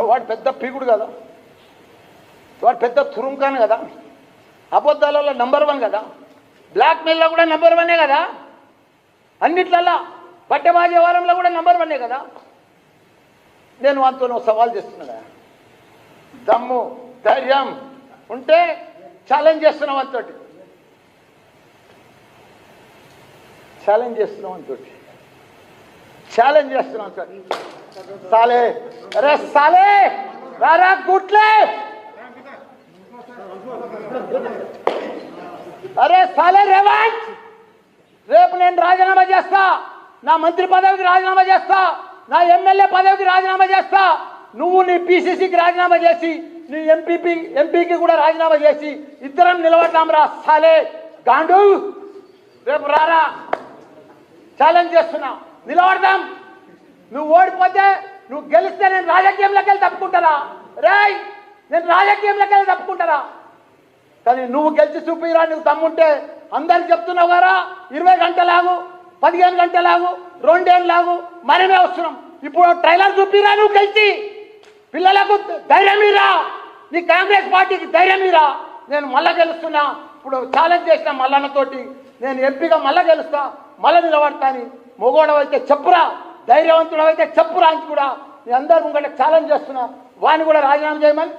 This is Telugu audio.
వాడు పెద్ద పీకుడు కదా, వాడు పెద్ద తురుంకాను కదా, అబద్ధాలలో నంబర్ 1 కదా, బ్లాక్మెయిల్లో కూడా నంబర్ 1 కదా, అన్నిట్లల్లా పట్టెబాజీ వ్యవహారంలో కూడా నంబర్ 1 కదా. నేను వాటితో సవాల్ చేస్తున్నా, దమ్ము ధైర్యం ఉంటే ఛాలెంజ్ చేస్తున్నాం అంతటి, ఛాలెంజ్ చేస్తున్నాం అంతటి, ఛాలెంజ్ చేస్తున్నాం సార్. సాలే అరే సాలే రారా గుట్లే, అరే సాలే రేవంత్, రేపు నేను రాజీనామా చేస్తా, నా మంత్రి పదవికి రాజీనామా చేస్తా, నా ఎమ్మెల్యే పదవికి రాజీనామా చేస్తా. నువ్వు నీ పిసిసికి రాజీనామా చేసి నీ ఎంపీకి కూడా రాజీనామా చేసి ఇద్దరం నిలబడ్డాం రా సాలే గాండు. రేపు రారా, ఛాలెంజ్ చేస్తున్నా, నిలబడదాం. నువ్వు ఓడిపోతే, నువ్వు గెలిస్తే నేను రాజకీయంలోకి వెళ్ళి తప్పుకుంటారా రాయ్, నేను రాజకీయంలోకి వెళ్ళి తప్పుకుంటారా. కానీ నువ్వు గెలిచి చూపిరా, నువ్వు తమ్ముంటే అందరికి చెప్తున్నావు కదా, 20 గంటలాగు 15 గంటలాగు 2 ఏళ్ళలాగు మనమే వస్తున్నాం. ఇప్పుడు ట్రైలర్ చూపిరా, నువ్వు గెలిచి పిల్లలకు ధైర్యం ఇరా, నీ కాంగ్రెస్ పార్టీకి ధైర్యం ఇరా. నేను మళ్ళా గెలుస్తున్నా, ఇప్పుడు ఛాలెంజ్ చేసిన మల్లన్నతోటి, నేను ఎంపీగా మళ్ళా గెలుస్తా, మళ్ళీ నిలబడతా అని. మొగోడవైతే చెప్పురా, ధైర్యవంతుడవైతే చెప్పురా అని కూడా నేను అందరు ముంగట ఛాలెంజ్ చేస్తున్నా. వాడిని కూడా రాజీనామా చేయమని